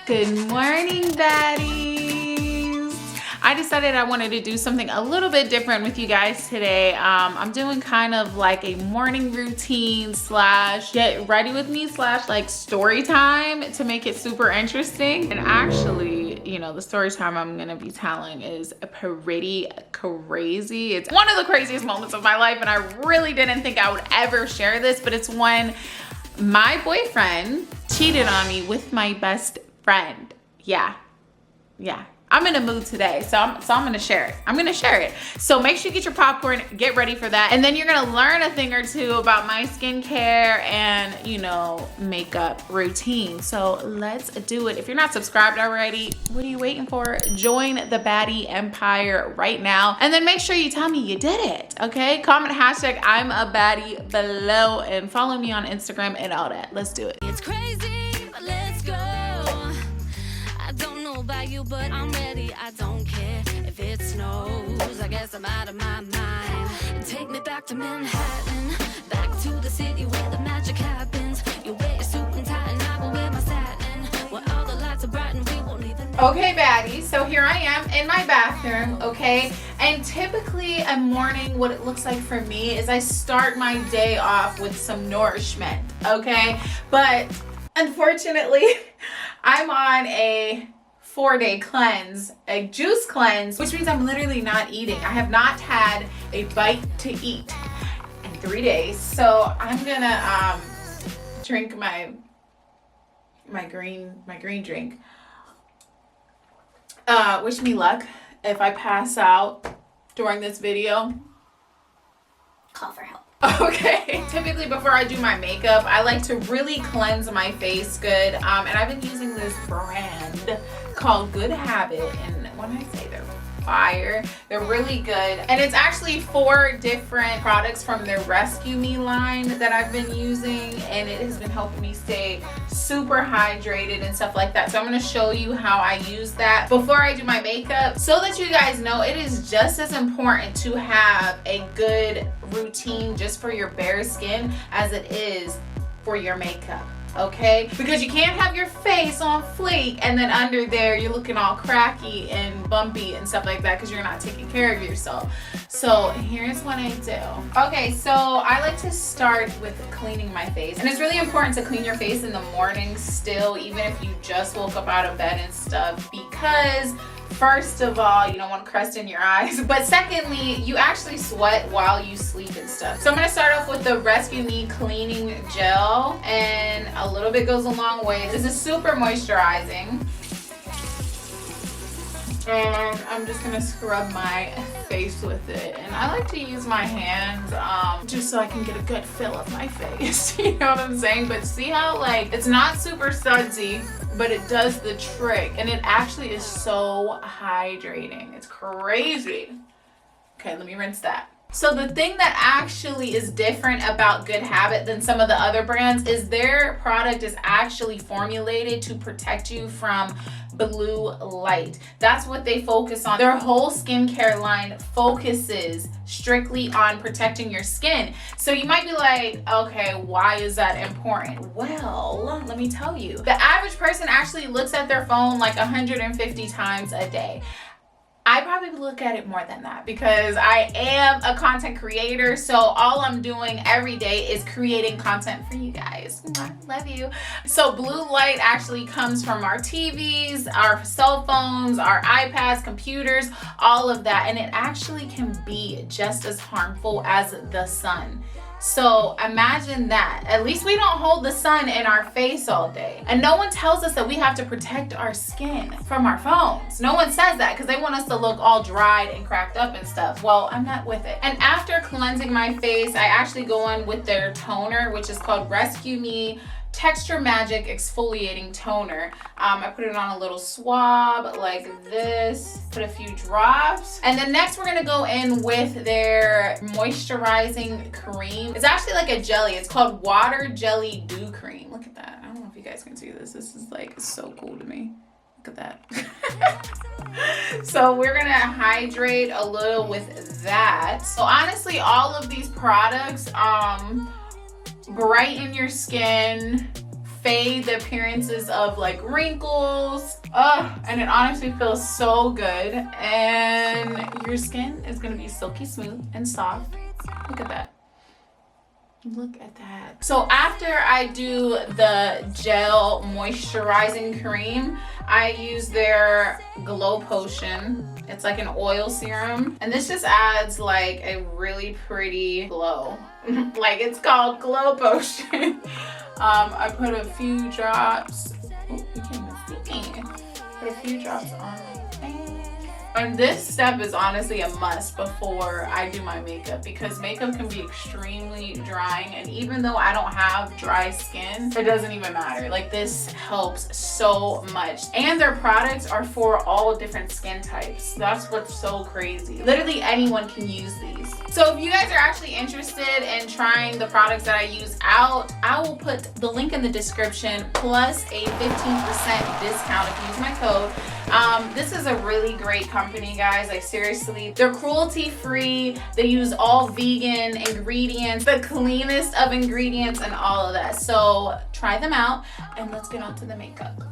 Good morning, baddies. I decided I wanted to do something a little bit different with you guys today. I'm doing kind of like a morning routine slash get ready with me slash like story time to make it super interesting. And actually, you know, the story time I'm gonna be telling is pretty crazy. It's one of the craziest moments of my life, and I really didn't think I would ever share this, but it's when my boyfriend cheated on me with my best friend. Yeah. I'm in a mood today, so I'm gonna share it. I'm gonna share it. So make sure you get your popcorn, get ready for that. And then you're gonna learn a thing or two about my skincare and, you know, makeup routine. So let's do it. If you're not subscribed already, what are you waiting for? Join the baddie empire right now. And then make sure you tell me you did it, okay? Comment hashtag I'm a baddie below and follow me on Instagram and all that. Let's do it. It's crazy, but let's go. I don't know about you, but I'm ready. I don't care if it snows. I guess I'm out of my mind. Take me back to Manhattan, back to the city where the magic happens. You wear your suit and tie and I will wear my satin. When all the lights are bright and we won't even know. Okay, baddies, so here I am in my bathroom, okay? And typically a morning, what it looks like for me is I start my day off with some nourishment, okay? But unfortunately, I'm on a 4-day cleanse, a juice cleanse, which means I'm literally not eating. I have not had a bite to eat in 3 days. So I'm gonna drink my green drink. Wish me luck if I pass out during this video. Call for help. Okay, typically before I do my makeup, I like to really cleanse my face good. And I've been using this brand called Good Habit. And when I say they're fire, they're really good. And it's actually 4 different products from their Rescue Me line that I've been using. And it has been helping me stay super hydrated and stuff like that. So I'm going to show you how I use that before I do my makeup, so that you guys know it is just as important to have a good routine just for your bare skin as it is for your makeup, okay? Because you can't have your face on fleek and then under there you're looking all cracky and bumpy and stuff like that because you're not taking care of yourself. So here's what I do. Okay, so I like to start with cleaning my face, and it's really important to clean your face in the morning still, even if you just woke up out of bed and stuff, because first of all, you don't want crust in your eyes, but secondly, you actually sweat while you sleep and stuff. So I'm going to start off with the Rescue Me cleaning gel, and a little bit goes a long way. This is super moisturizing, and I'm just going to scrub my face with it. And I like to use my hands just so I can get a good feel of my face. You know what I'm saying? But see how like it's not super sudsy, but it does the trick, and it actually is so hydrating. It's crazy. Okay, let me rinse that. So the thing that actually is different about Good Habit than some of the other brands is their product is actually formulated to protect you from blue light. That's what they focus on. Their whole skincare line focuses strictly on protecting your skin. So you might be like, okay, why is that important? Well, let me tell you. The average person actually looks at their phone like 150 times a day. I probably look at it more than that because I am a content creator. So all I'm doing every day is creating content for you guys. Love you. So blue light actually comes from our TVs, our cell phones, our iPads, computers, all of that. And it actually can be just as harmful as the sun. So imagine that. At least we don't hold the sun in our face all day. And no one tells us that we have to protect our skin from our phones. No one says that because they want us to look all dried and cracked up and stuff. Well, I'm not with it. And after cleansing my face, I actually go in with their toner, which is called Rescue Me Texture Magic Exfoliating Toner. I put it on a little swab like this, put a few drops, and then next we're gonna go in with their moisturizing cream. It's actually like a jelly. It's called Water Jelly Dew Cream. Look at that. I don't know if you guys can see this. This is like so cool to me. Look at that. So we're gonna hydrate a little with that. So honestly, all of these products brighten your skin, fade the appearances of like wrinkles. And it honestly feels so good. And your skin is gonna be silky smooth and soft. Look at that. Look at that. So after I do the gel moisturizing cream, I use their Glow Potion. It's like an oil serum. And this just adds like a really pretty glow. Like it's called Glow Potion. I put a few drops. Oh, you can't even see me. Put a few drops on my face. And this step is honestly a must before I do my makeup, because makeup can be extremely drying, and even though I don't have dry skin, it doesn't even matter. Like this helps so much. And their products are for all different skin types. That's what's so crazy. Literally anyone can use these. So if you guys are actually interested in trying the products that I use out, I will put the link in the description plus a 15% discount if you use my code. This is a really great company, guys. Like seriously, they're cruelty free. They use all vegan ingredients, the cleanest of ingredients and all of that. So try them out and let's get on to the makeup.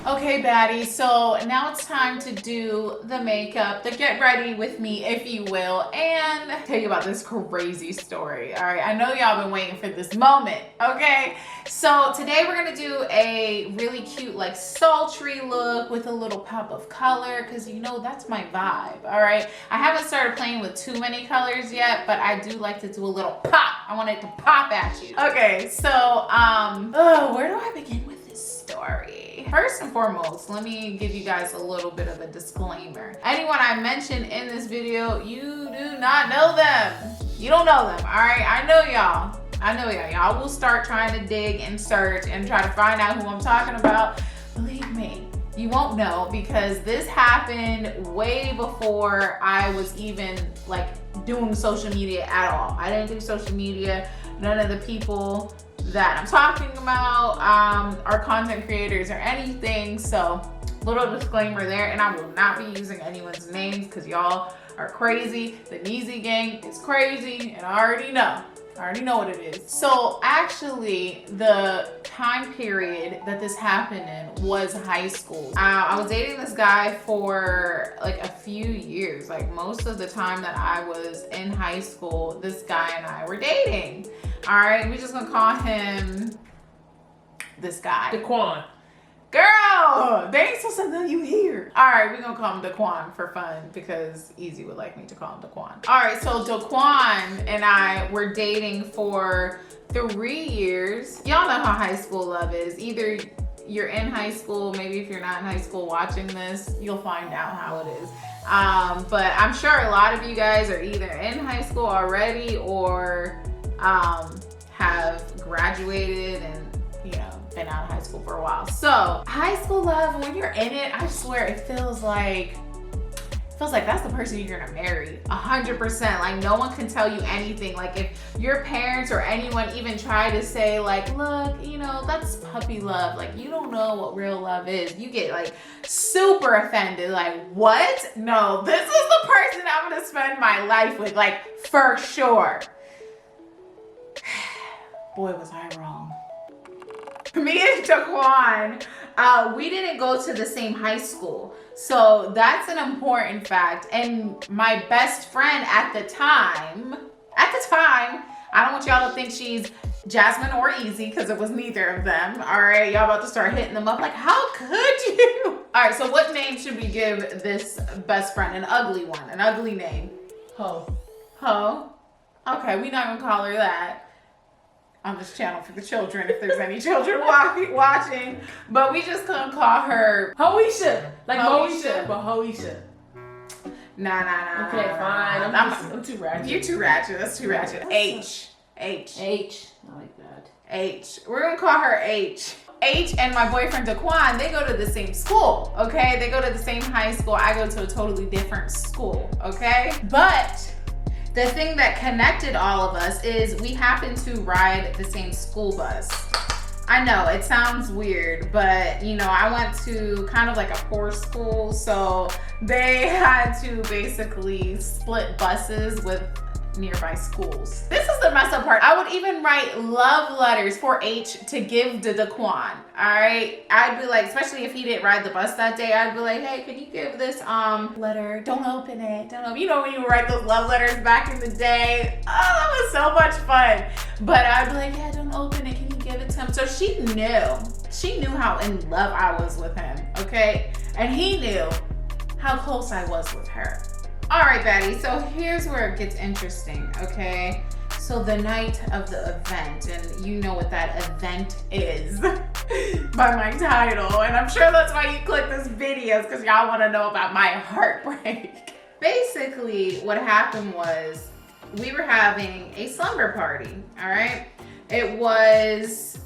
Okay, baddies, so now it's time to do the makeup, the get ready with me, if you will, and tell you about this crazy story. All right, I know y'all been waiting for this moment, okay? So today we're gonna do a really cute, like sultry look with a little pop of color, because you know that's my vibe, all right? I haven't started playing with too many colors yet, but I do like to do a little pop. I want it to pop at you. Okay, so, where do I begin with this story? First and foremost, let me give you guys a little bit of a disclaimer. Anyone I mention in this video, you do not know them. You don't know them, all right? I know y'all. I know y'all. Y'all will start trying to dig and search and try to find out who I'm talking about. Believe me, you won't know, because this happened way before I was even like doing social media at all. I didn't do social media. None of the people that I'm talking about are content creators or anything. So little disclaimer there, and I will not be using anyone's names because y'all are crazy. The Neezy gang is crazy, and I already know what it is. So actually the time period that this happened in was high school. I was dating this guy for like a few years. Like most of the time that I was in high school, this guy and I were dating. All right, we're just gonna call him this guy. Daquan. Girl, they ain't supposed to know you here. All right, we're gonna call him Daquan for fun because Easy would like me to call him Daquan. All right, so Daquan and I were dating for 3 years. Y'all know how high school love is. Either you're in high school, maybe if you're not in high school watching this, you'll find out how it is. But I'm sure a lot of you guys are either in high school already or have graduated and, you know, been out of high school for a while. So high school love, when you're in it, I swear it feels like that's the person you're gonna marry 100%. Like no one can tell you anything. Like if your parents or anyone even try to say like, look, you know, that's puppy love, like you don't know what real love is, you get like super offended. Like what? No, this is the person I'm gonna spend my life with, like for sure. Boy, was I wrong. Me and Daquan, we didn't go to the same high school. So that's an important fact. And my best friend at the time, I don't want y'all to think she's Jasmine or Easy, because it was neither of them. All right, y'all about to start hitting them up like, how could you? All right, so what name should we give this best friend? An ugly one, an ugly name. Ho. Ho? Okay, we're not gonna call her that on this channel for the children, if there's any children watching. But we just gonna call her Hoisha. Like Hoisha. Moesha, but Hoisha. Nah. Okay, fine. I'm too ratchet. You're too ratchet. That's too ratchet. H. I like that. H. We're gonna call her H. H and my boyfriend Daquan, they go to the same school, okay? They go to the same high school. I go to a totally different school, okay? But the thing that connected all of us is we happened to ride the same school bus. I know, it sounds weird, but you know, I went to kind of like a poor school, so they had to basically split buses with nearby schools. This is the messed up part. I would even write love letters for H to give to Daquan. All right, I'd be like, especially if he didn't ride the bus that day, I'd be like, hey, could you give this letter? Don't open it. Don't open. You know when you would write those love letters back in the day? Oh, that was so much fun. But I'd be like, yeah, don't open it. Can you give it to him? So she knew how in love I was with him. Okay, and he knew how close I was with her. All right, Betty, so here's where it gets interesting, okay? So the night of the event, and you know what that event is by my title, and I'm sure that's why you click this video, because y'all want to know about my heartbreak. Basically, what happened was we were having a slumber party, all right? It was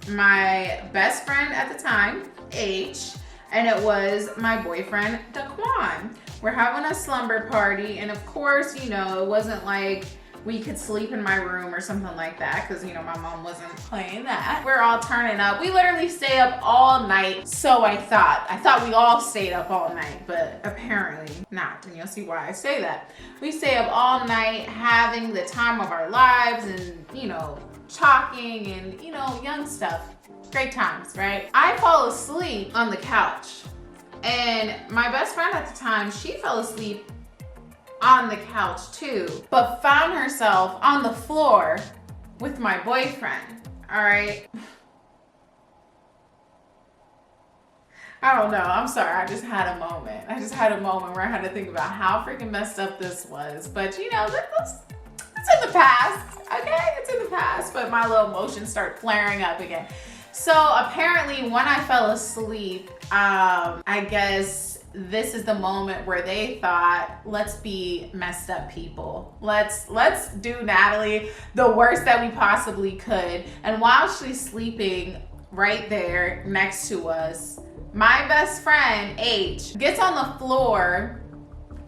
my best friend at the time, H, and it was my boyfriend, Daquan. We're having a slumber party, and of course, you know, it wasn't like we could sleep in my room or something like that, because, you know, my mom wasn't playing that. We're all turning up. We literally stay up all night, so I thought we all stayed up all night, but apparently not, and you'll see why I say that. We stay up all night having the time of our lives and, you know, talking and, you know, young stuff. Great times, right? I fall asleep on the couch. And my best friend at the time, she fell asleep on the couch too, but found herself on the floor with my boyfriend, all right? I don't know, I'm sorry, I just had a moment. I just had a moment where I had to think about how freaking messed up this was. But you know, it's in the past, okay? It's in the past, but my little emotions start flaring up again. So apparently when I fell asleep, I guess this is the moment where they thought, let's be messed up people. Let's do Natalie the worst that we possibly could. And while she's sleeping right there next to us, my best friend, H, gets on the floor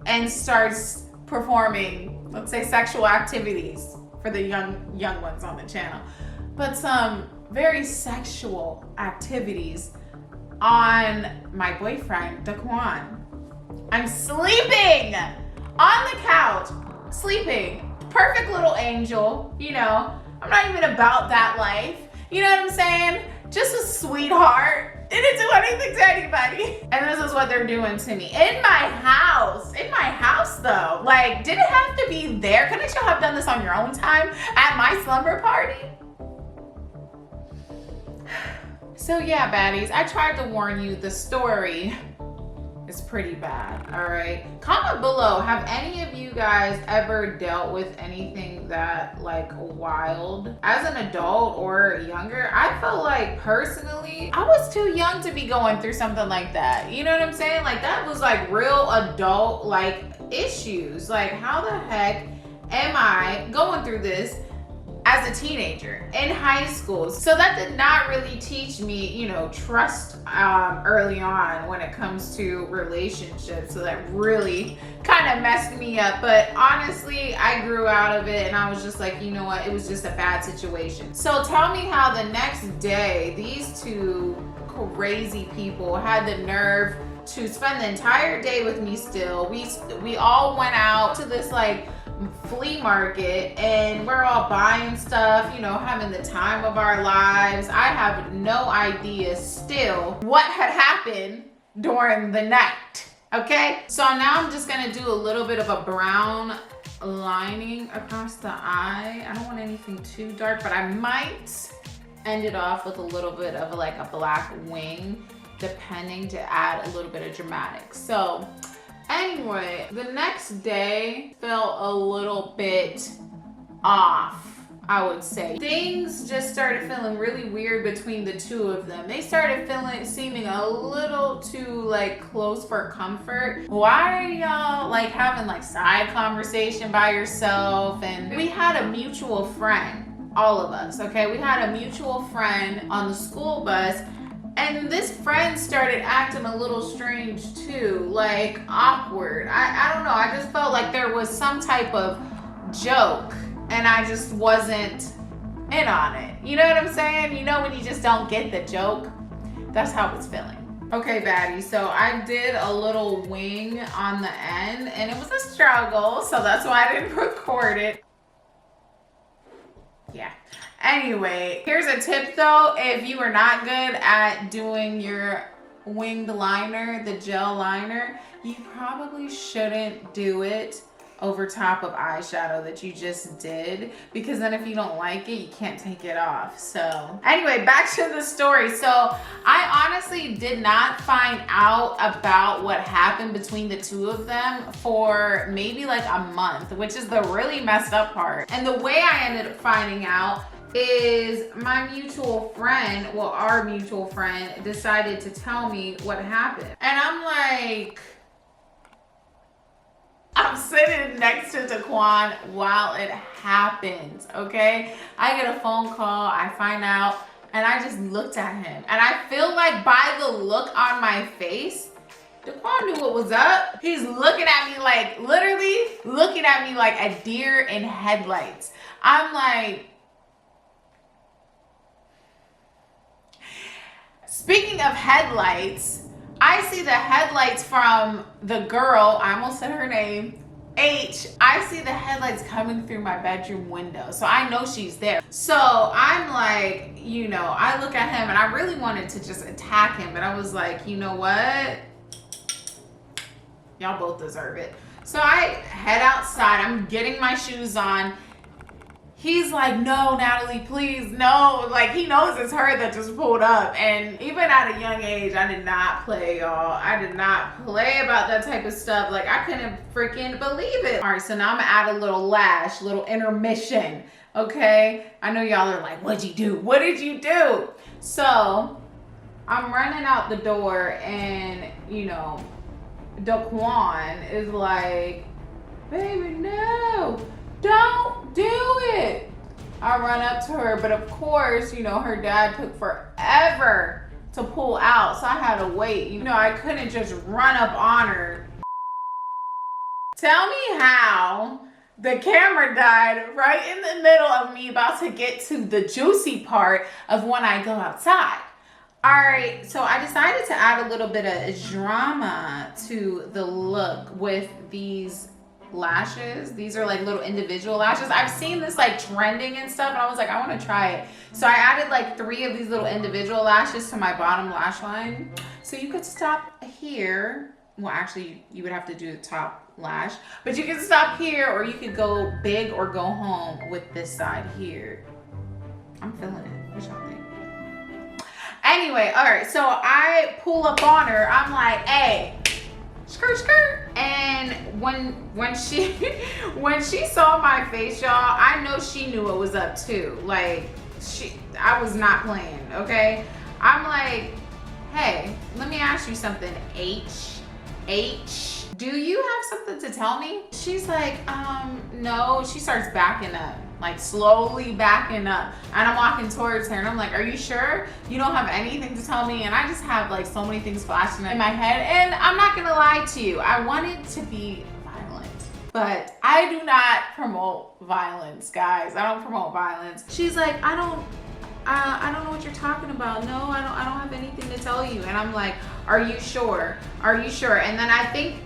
and starts performing, let's say, sexual activities for the young ones on the channel. But some very sexual activities on my boyfriend, Daquan. I'm sleeping on the couch, sleeping. Perfect little angel, you know. I'm not even about that life. You know what I'm saying? Just a sweetheart. Didn't do anything to anybody. And this is what they're doing to me. In my house though. Like, did it have to be there? Couldn't you have done this on your own time at my slumber party? So yeah, baddies, I tried to warn you, the story is pretty bad, all right? Comment below, have any of you guys ever dealt with anything that like wild? As an adult or younger, I felt like personally, I was too young to be going through something like that. You know what I'm saying? Like that was like real adult like issues. Like how the heck am I going through this as a teenager in high school? So that did not really teach me, you know, trust early on when it comes to relationships. So that really kind of messed me up. But honestly, I grew out of it and I was just like, you know what, it was just a bad situation. So tell me how the next day these two crazy people had the nerve to spend the entire day with me still. We all went out to this like flea market and we're all buying stuff, you know, having the time of our lives. I have no idea still what had happened during the night, okay? So now I'm just gonna do a little bit of a brown lining across the eye. I don't want anything too dark, but I might end it off with a little bit of like a black wing, depending, to add a little bit of dramatic. So anyway, the next day felt a little bit off, I would say. Things just started feeling really weird between the two of them. They started seeming a little too like close for comfort. Why are y'all like having like side conversation by yourself? And we had a mutual friend, all of us, okay? We had a mutual friend on the school bus. And this friend started acting a little strange too, like awkward. I don't know, I just felt like there was some type of joke and I just wasn't in on it. You know what I'm saying? You know when you just don't get the joke? That's how it's feeling. Okay, baddie, so I did a little wing on the end and it was a struggle, so that's why I didn't record it. Yeah. Anyway, here's a tip though. If you are not good at doing your winged liner, the gel liner, you probably shouldn't do it over top of eyeshadow that you just did, because then if you don't like it, you can't take it off. So anyway, back to the story. So I honestly did not find out about what happened between the two of them for maybe like a month, which is the really messed up part. And the way I ended up finding out is my mutual friend, well, our mutual friend decided to tell me what happened. And I'm like, I'm sitting next to Daquan while it happens, okay? I get a phone call, I find out, and I just looked at him. And I feel like by the look on my face, Daquan knew what was up. He's looking at me like, literally looking at me like a deer in headlights. I'm like, speaking of headlights, I see the headlights from the girl, I almost said her name, H. I see the headlights coming through my bedroom window. So I know she's there. So I'm like, you know, I look at him and I really wanted to just attack him, but I was like, you know what? Y'all both deserve it. So I head outside, I'm getting my shoes on. He's like, no, Natalie, please, no. Like, he knows it's her that just pulled up. And even at a young age, I did not play, y'all. I did not play about that type of stuff. Like, I couldn't freaking believe it. All right, so now I'm gonna add a little lash, little intermission, okay? I know y'all are like, what'd you do? What did you do? So, I'm running out the door and, you know, Daquan is like, baby, no. Don't do it. I run up to her, but of course, you know, her dad took forever to pull out, so I had to wait. You know, I couldn't just run up on her. Tell me how the camera died right in the middle of me about to get to the juicy part of when I go outside. All right, so I decided to add a little bit of drama to the look with these lashes. These are like little individual lashes. I've seen this like trending and stuff, and I was like, I want to try it. So I added like 3 of these little individual lashes to my bottom lash line. So you could stop here. Well, actually, you would have to do the top lash, but you can stop here, or you could go big or go home with this side here. I'm feeling it. What y'all think? Anyway, all right, so I pull up on her. I'm like, hey, skirt, skirt. And when she saw my face, y'all, I know she knew what was up too. Like, I was not playing, okay? I'm like, hey, let me ask you something, H, do you have something to tell me? She's like, no. She starts backing up, like slowly backing up. And I'm walking towards her and I'm like, are you sure you don't have anything to tell me? And I just have like so many things flashing in my head. And I'm not gonna lie to you, I wanted to be violent, but I do not promote violence, guys. I don't promote violence. She's like, I don't know what you're talking about. No, I don't have anything to tell you. And I'm like, are you sure? Are you sure? And then I think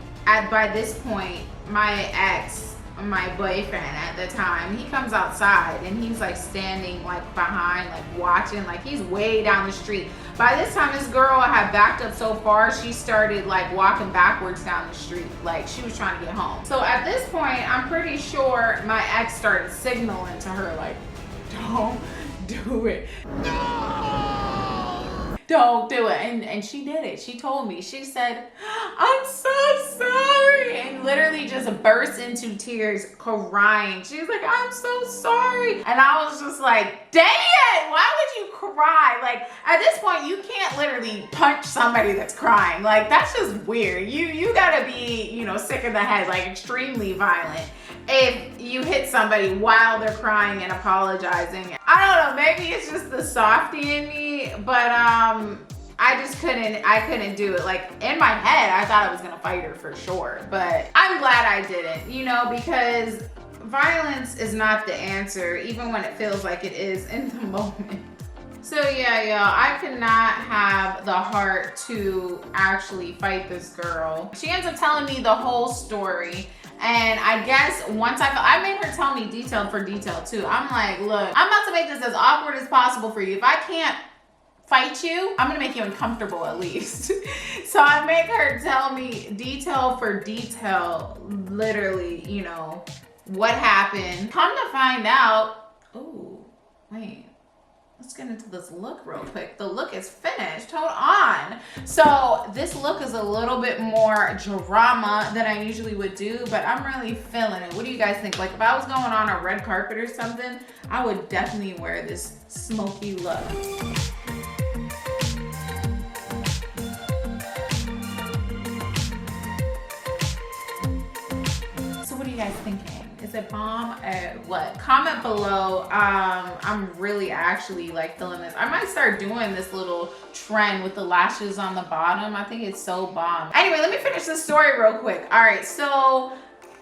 by this point, my ex, my boyfriend at the time, he comes outside and he's like standing like behind, like watching, like he's way down the street. By this time, this girl had backed up so far, she started like walking backwards down the street, like she was trying to get home. So at this point, I'm pretty sure my ex started signaling to her like, don't do it. No! Don't do it. And she did it. She told me. She said, I'm so sorry. And literally just burst into tears, crying. She was like, I'm so sorry. And I was just like, dang it, why would you cry? Like, at this point, you can't literally punch somebody that's crying. Like, that's just weird. You gotta be, you know, sick in the head, like extremely violent if you hit somebody while they're crying and apologizing. I don't know, maybe it's just the softie in me, but I couldn't do it. Like, in my head, I thought I was gonna fight her for sure, but I'm glad I didn't, you know, because violence is not the answer, even when it feels like it is in the moment. So yeah, y'all, I could not have the heart to actually fight this girl. She ends up telling me the whole story. And I guess once I made her tell me detail for detail too. I'm like, look, I'm about to make this as awkward as possible for you. If I can't fight you, I'm gonna make you uncomfortable at least. So I make her tell me detail for detail, literally, you know, what happened. Come to find out, oh, wait. Let's get into this look real quick. The look is finished. Hold on. So this look is a little bit more drama than I usually would do, but I'm really feeling it. What do you guys think? Like if I was going on a red carpet or something, I would definitely wear this smoky look. So what are you guys thinking? Is it bomb or what? Comment below. I'm really actually like feeling this. I might start doing this little trend with the lashes on the bottom. I think it's so bomb. Anyway, let me finish this story real quick. All right, so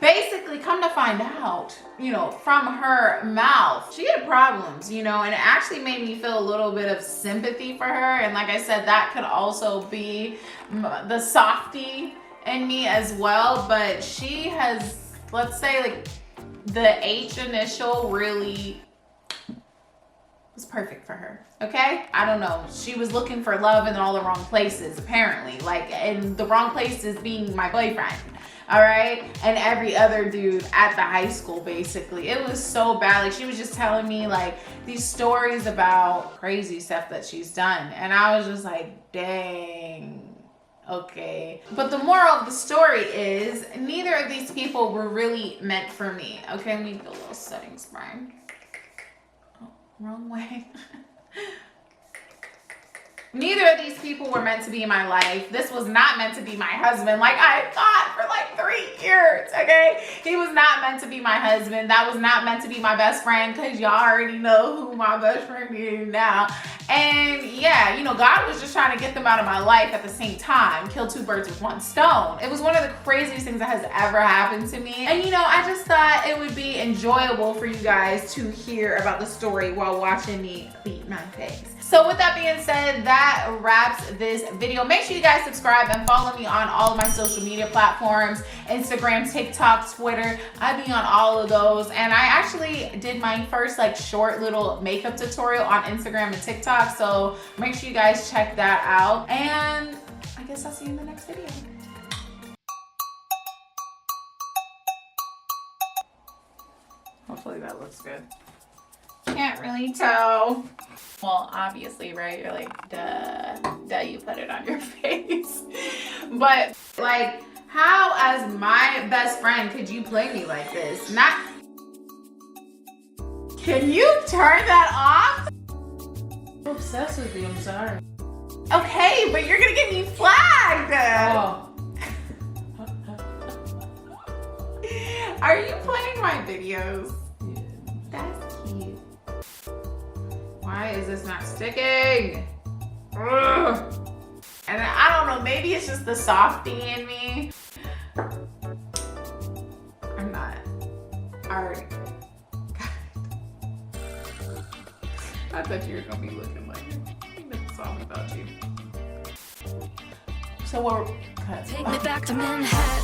basically come to find out, you know, from her mouth, she had problems, you know, and it actually made me feel a little bit of sympathy for her. And like I said, that could also be the softie in me as well. But she has, let's say like, the H initial really was perfect for her, okay? I don't know. She was looking for love in all the wrong places, apparently. Like, in the wrong places being my boyfriend, all right? And every other dude at the high school, basically. It was so bad. Like, she was just telling me, like, these stories about crazy stuff that she's done. And I was just like, dang. Okay, but the moral of the story is neither of these people were really meant for me. Okay, let me do a little setting spray. Oh, wrong way. Neither of these people were meant to be in my life. This was not meant to be my husband like I thought for like 3 years, okay? He was not meant to be my husband. That was not meant to be my best friend because y'all already know who my best friend is now. And yeah, you know, God was just trying to get them out of my life at the same time. Kill 2 birds with 1 stone. It was one of the craziest things that has ever happened to me. And you know, I just thought it would be enjoyable for you guys to hear about the story while watching me beat my face. So with that being said, that wraps this video. Make sure you guys subscribe and follow me on all of my social media platforms, Instagram, TikTok, Twitter. I be on all of those. And I actually did my first like short little makeup tutorial on Instagram and TikTok. So make sure you guys check that out. And I guess I'll see you in the next video. Hopefully that looks good. Can't really tell. Well, obviously, right? You're like, duh, you put it on your face. But like, how as my best friend could you play me like this? Not. Can you turn that off? I'm obsessed with you, I'm sorry. Okay, but you're gonna get me flagged. Oh. Are you playing my videos? Yeah. That's cute. Why is this not sticking? Ugh. And I don't know, maybe it's just the softie in me. I'm not. Alright. I thought you were gonna be looking like it's all about you. So we're Take me back to Manhattan.